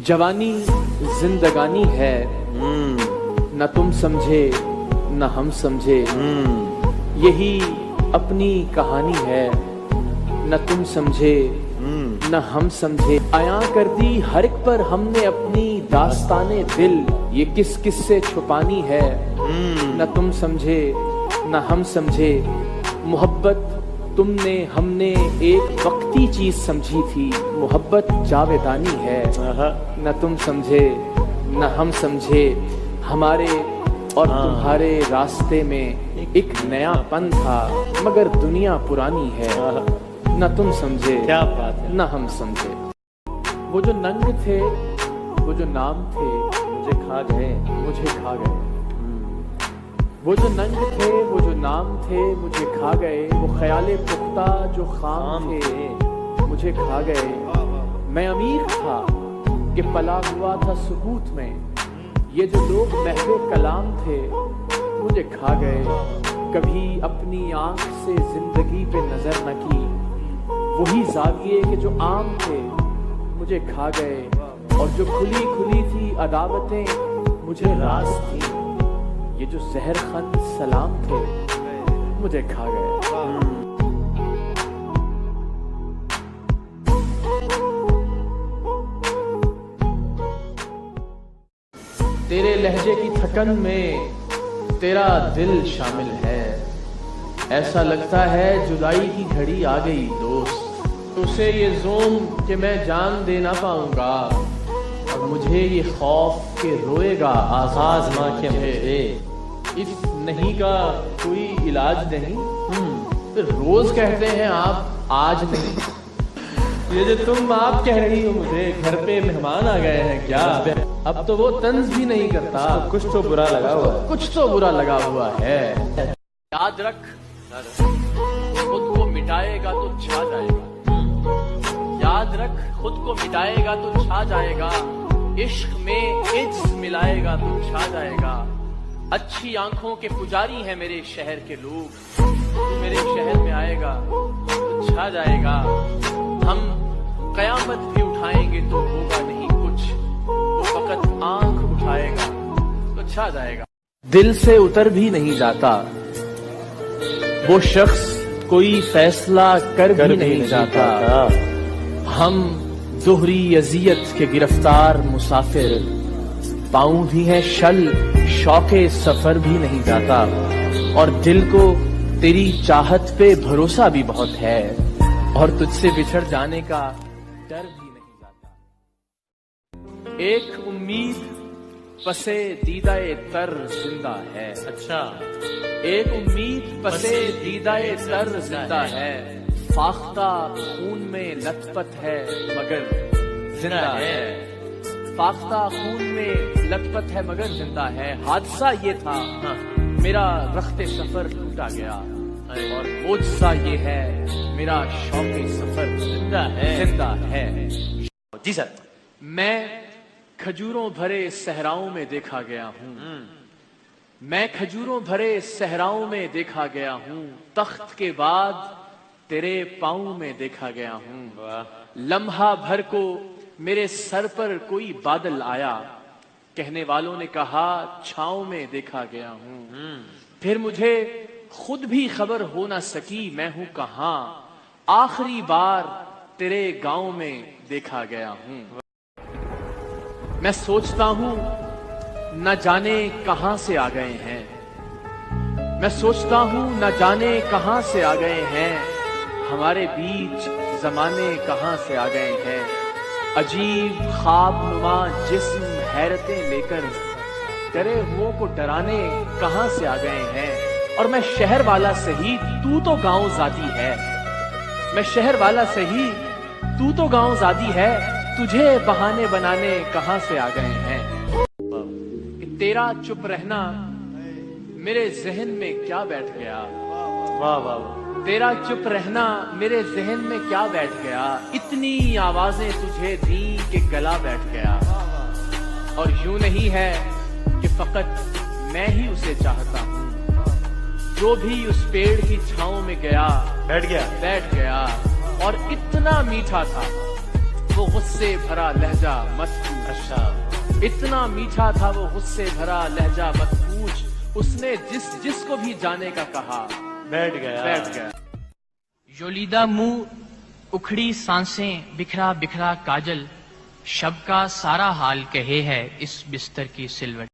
जवानी जिंदगानी है, न तुम समझे न हम समझे, यही अपनी कहानी है, न तुम समझे न हम समझे। आया कर दी हर एक पर हमने अपनी दास्ताने दिल, ये किस किस से छुपानी है, न तुम समझे न हम समझे। मोहब्बत तुमने हमने एक वक्ती चीज समझी थी, मोहब्बत जावेदानी है, न तुम समझे न हम समझे। हमारे और तुम्हारे रास्ते में एक नयापन था, मगर दुनिया पुरानी है, न तुम समझे क्या बात है, न हम समझे। वो जो नंग थे, वो जो नाम थे, मुझे खा गए, मुझे खा गए। वो जो नंग थे, वो जो नाम थे, मुझे खा गए। वो ख्याले पुख्ता जो खाम थे, मुझे खा गए। मैं अमीर था कि पला हुआ था सुकूत में, ये जो लोग महवे कलाम थे, मुझे खा गए। कभी अपनी आंख से जिंदगी पे नजर न की, वही जाविये के जो आम थे, मुझे खा गए। और जो खुली खुली थी अदावतें, मुझे राज थी, ये जो जहर खंद सलाम थे, मुझे खा गए। तेरे लहजे की थकन में तेरा दिल शामिल है, ऐसा लगता है जुदाई की घड़ी आ गई दोस्त। उसे ये ज़ोम कि मैं जान दे ना पाऊंगा, और मुझे ये खौफ कि रोएगा आज़मा के मुझे। इस नहीं का कोई इलाज नहीं, फिर रोज कहते हैं आप आज नहीं। ये जो तुम आप कह रही हो मुझे, घर पे मेहमान आ गए हैं क्या, अब तो वो तंज भी नहीं करता। कुछ तो बुरा लगा हुआ है, कुछ तो बुरा लगा हुआ है। याद रख, खुद को मिटाएगा तो छा जाएगा। याद रख, खुद को मिटाएगा तो छा जाएगा। इश्क में इज्ज मिलाएगा तो छा जाएगा। अच्छी आंखों के पुजारी हैं मेरे शहर के लोग, तू मेरे शहर में आएगा तो छा जाएगा। हम कयामत भी उठाएंगे तो होगा नहीं कुछ, तो फकत आंख उठाएगा तो छा जाएगा। दिल से उतर भी नहीं जाता वो शख्स, कोई फैसला कर भी नहीं जाता। हम दोहरी अजियत के गिरफ्तार मुसाफिर, पाँव भी है शल, शौके सफर भी नहीं जाता। और दिल को तेरी चाहत पे भरोसा भी बहुत है, और तुझसे बिछड़ जाने का डर भी नहीं जाता। एक उम्मीद पसे दीदाए तर जिंदा है। अच्छा, एक उम्मीद पसे दीदाए तर जिंदा है। फाख्ता खून में लथपथ है मगर जिंदा है। फाख्ता खून में लथपथ है मगर जिंदा है। हादसा ये था, मेरा रख्ते सफर टूटा गया, और बोझ ये है, मेरा शौक़े सफर जिंदा है। जी सर। मैं खजूरों भरे सहराओं में देखा गया हूँ, मैं खजूरों भरे सहराओं में देखा गया हूँ। तख्त के बाद तेरे पाँव में देखा गया हूँ। लम्हा भर को मेरे सर पर कोई बादल आया, कहने वालों ने कहा छाँव में देखा गया हूँ। फिर मुझे खुद भी खबर हो ना सकी मैं हूँ कहाँ, आखिरी बार तेरे गांव में देखा गया हूँ। मैं सोचता हूँ न जाने कहाँ से आ गए हैं, मैं सोचता हूँ न जाने कहाँ से आ गए हैं। हमारे बीच जमाने कहाँ से आ गए हैं। अजीब ख्वाब नुमा जिस्म हैरतें लेकर डरे हुओं को डराने कहाँ से आ गए हैं। और मैं शहर वाला सही, तू तो गांव जाती है। मैं शहर वाला सही, तू तो गांव जाती है। तुझे बहाने बनाने कहाँ से आ गए हैं। कि तेरा चुप रहना मेरे जहन में क्या बैठ गया। वाह वाह, तेरा चुप रहना मेरे जहन में क्या बैठ गया। इतनी आवाजें तुझे दी कि गला बैठ गया। और यूं नहीं है कि फकत मैं ही उसे चाहता हूँ, जो भी उस पेड़ की छांव में गया बैठ गया। और इतना मीठा था वो गुस्से भरा लहजा मत अच्छा इतना मीठा था वो गुस्से भरा लहजा मत पूछ, उसने जिसको भी जाने का कहा बैठ गया। जोलीदा मुंह, उखड़ी सांसें, बिखरा बिखरा काजल, शब का सारा हाल कहे है इस बिस्तर की सिलवट।